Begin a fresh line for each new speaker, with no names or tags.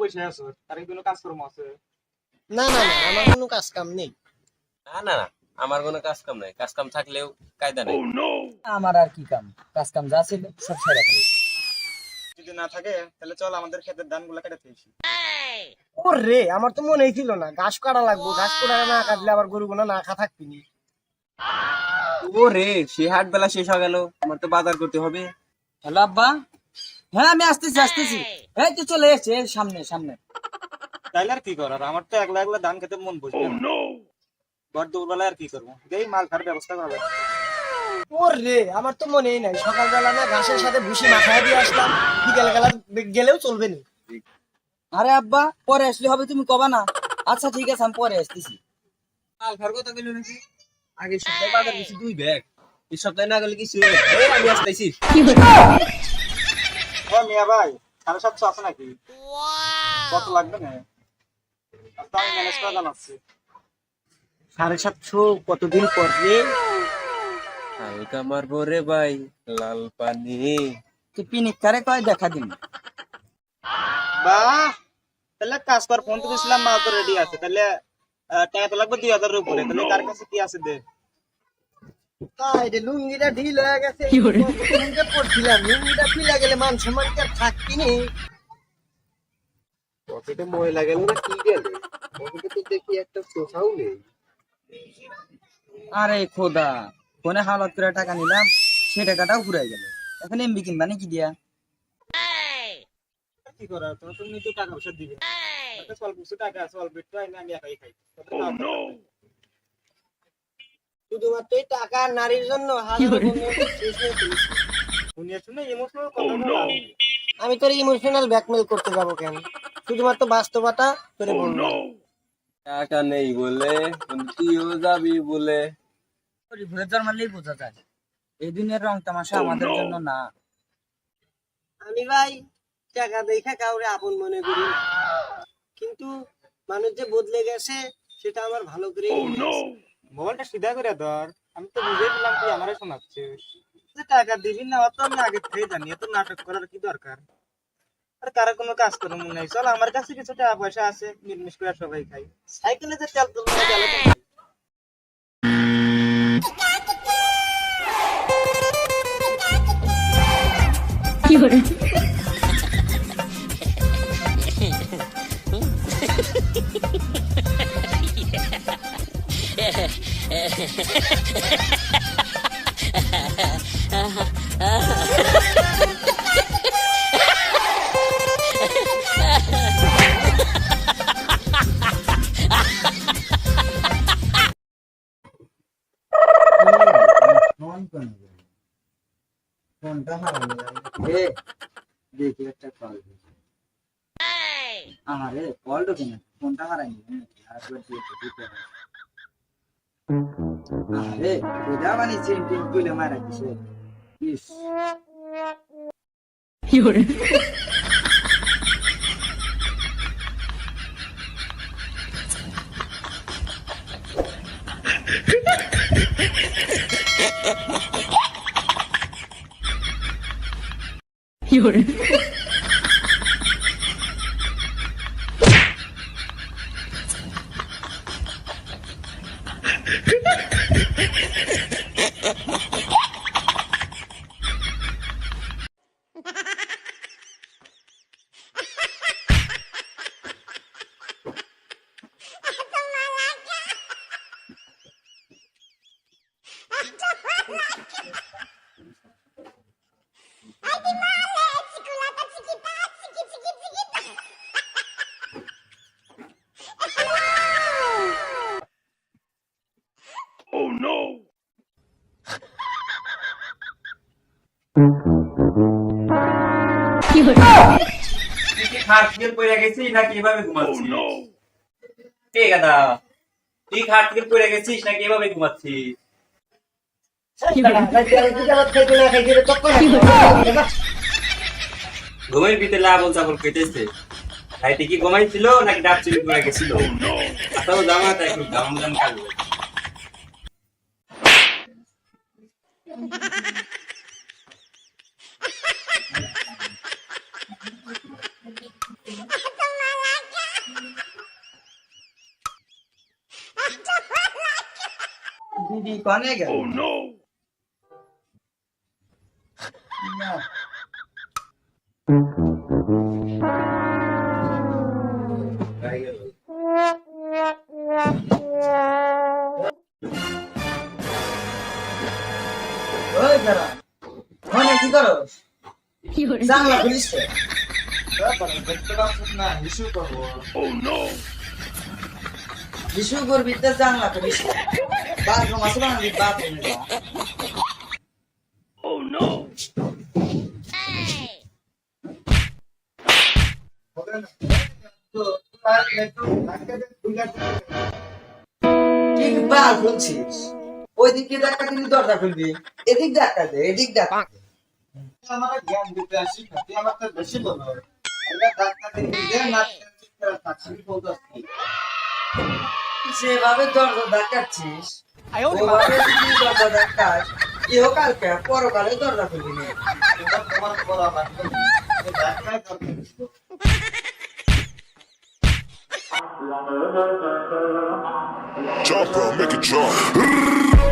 বসে আছো, তার কি কোনো কাজকর্ম আছে?
না না না, আমার কোনো কাজ কাম নেই।
না না না, আমার কোনো কাজ কাম নাই, কাজ কাম থাকলেও কায়দা নেই।
আমার আর কি কাম, কাজ কাম যা ছিল সব সেরে ফেলে।
যদি না থাকে তাহলে চল আমাদের ক্ষেতের ধানগুলো কেটে ফেলছি।
ওরে, আমার তো মনেই ছিল না ঘাস কাটা লাগবো। ঘাস কাটা না কাটলে আবার গরুগুলো না খা থাকবিনি।
ও রে, সে হাট বেলা শেষ হয়ে গেল, আমার তো বাজার করতে হবে।
হ্যালো আব্বা। হ্যাঁ আমি আসতেছি আসতেছি। এই তো চলে এসছে, এই সামনে সামনে।
তাইলে আর কি করার, আমার তো একলা একলা ধান খেতে মন বসবে না। বড় দুপুরবেলায় আর কি করবো, এই মাল খাওয়ার ব্যবস্থা করা লাগবে।
ওরে, আমার তো মনেই নাই সকালবেলা না ঘাসের সাথে ভুসি মাখায় দিয়ে আসলাম। বিকেল বেলা গেলেও চলবে না।
আরে আব্বা, পরে আসলে হবে, তুমি কবা না? আচ্ছা ঠিক আছে, আমি পরে আসতেছি।
মাল খাওয়ার কথা বললো নাকি? আগের সপ্তাহে বাজার গেছি 2 ব্যাগ, এই সপ্তাহে না গেলে কিছু আমি আসতেছি।
ও মিয়া ভাই, 750 আছে নাকি? কত লাগবে না? আচ্ছা, আমি ম্যানেজ করে জানাচ্ছি।
750 কতদিন পর রে?
হালকা মারবো রে ভাই, লাল পানি।
তুই পিনিক কারে কয় দেখা দিন।
বাহ, তাহলে কাজ কর, ফোন তো দিছিলাম, মাল তো রেডি আছে। তাহলে টাকা তো লাগবে 2000 এর উপরে। তাহলে কার কাছে কি আছে দে।
তাই রে, লুঙ্গিটা ঢিল হয়ে গেছে। লুঙ্গিটা পরছিলাম, লুঙ্গিটা খুলে গেলে মান সম্মান কি আর থাকবিনি?
পকেটে ময়লা গেল না কি গেল? পকেটে তো দেখি একটা সোফাও নেই।
আরে খোদা, ফোনে হালত করে টাকা নিলাম, সে টাকাটাও ফুরাই গেল। এখন এমবি কিনবা নাকি দিয়া?
কি করার, তুমি তো টাকা পয়সা দিবে। আমার কাছে অল্প কিছু টাকা আছে, অল্প একটু আমি একাই খাই।
শুধুমাত্র এই টাকা আর নারীর জন্য হাজারো বন্ধুকে শেষ হয়ে ফেলেছি।
শুনিয়ে শুনে ইমোশনাল কথা বলা।
আমি তোর ইমোশনাল ব্ল্যাকমেল করতে যাবো কেন? শুধুমাত্র বাস্তবতা তোরে বললাম।
টাকা নেই বলে তুইও যাবি বলে।
ভুলে জ্বর মারলেই বোঝা যায় এই দুনিয়ার রং তামাশা আমাদের জন্য না।
আমি ভাই টাকা দেখা কাউরে আপন মনে করি না। কিন্তু মানুষ যে বদলে গেছে সেটা আমার ভালো করে
মোবাইলটা সিধা করে ধর, আমি তো বুঝেই দিলাম তুই আমারে শোনাচ্ছিস। যে টাকা দিবি না অত আমি আগে থেকে জানি, এত নাটক করার কি দরকার? আর কারো কোনো কাজ করার মনে নাই, চল আমার কাছে কিছু টাকা পয়সা আছে, মিলমিশ করে সবাই খাই। সাইকেলে যে তেল তুলবো না, গেলে তো খাই।
ফোনটা হারানো দেখি একটা কল। আরে কল ঢোকে না, ফোনটা হারাইনি আরেকবার দিতে হবে। আরে এটা মানে চেন্টিং তুলে মারা দিছে। ইস
তুই কি খাট থেকে পড়ে গেছিস নাকি এভাবে ঘুমাচ্ছিস? কে গাদা, তুই খাট থেকে পড়ে গেছিস নাকি এভাবে ঘুমাচ্ছিস? ঘুমের ভিতরে লাবল চাবল খেতেছে। রাইতে কি ঘুমাইছিল নাকি ডাব চুরি করে গেছিল? তাও জামাটা একটু দাম দাম কাটবে।
দিদি কনে গেল না ওই দাঁড়া মনে কি করস জানলা খুলিস কে?
দেখতে পাচ্ছিস না ইস্যু করবো
বিশু করবি তো জানলা খুলিস কে? বাথরুম আছে না বাথরুমে যা
তো তার একটু ধাক্কা দিয়ে খুলে
ঠিক বার খুলছিস ওই দিকে ধাক্কা দিবি দরজা খুলবি এদিক ধাক্কা দে এদিক ধাক্কা দে।
আমার জ্ঞান দিতে আসিস না তুই আমার তো বেশি বলো এটা ধাক্কা দিয়ে না থাকছি বলতেছি
সেভাবে দরজা ধাক্কাচ্ছিস ওভাবে যদি দরজা ধাক্কাস ইহকালকে পরকালে দরজা খুলবি না
এটা তোমার বলা বাধ্য ধাক্কায় করতে
Jumper, make it jump.